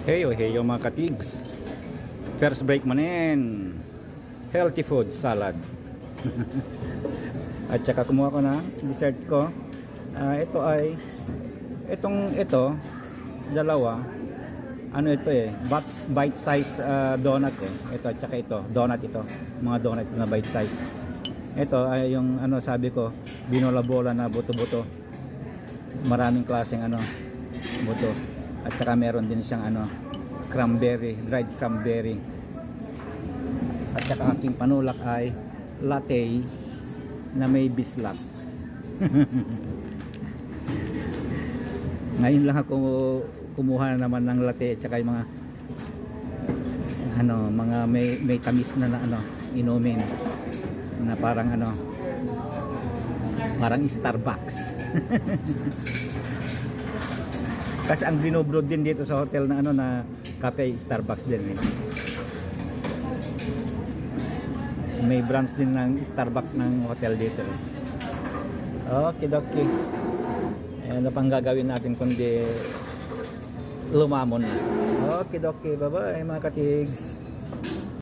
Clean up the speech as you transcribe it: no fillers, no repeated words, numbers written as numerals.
Heyo, heyo mga katigs. First break manin. Healthy food salad. At saka kumuha ko ng dessert ko. Ito ay ito dalawa. Ano ito bite size donut Ito at saka ito, donut ito. Mga donut na bite size. Ito ay yung sabi ko, binola-bola na buto-buto. Maraming klaseng buto. At saka meron din siyang cranberry, dried cranberry. At saka aking panulak ay latte na may bislak. Ngayon lang ako kumuha naman ng latte at saka yung mga mga may tamis na inumin na parang parang Starbucks. Kasi ang binobrod din dito sa hotel na na cafe, Starbucks din May branch din ng Starbucks ng hotel dito Okay. Ano pang gagawin natin kundi lumamon na. Okay. Bye bye mga katigs.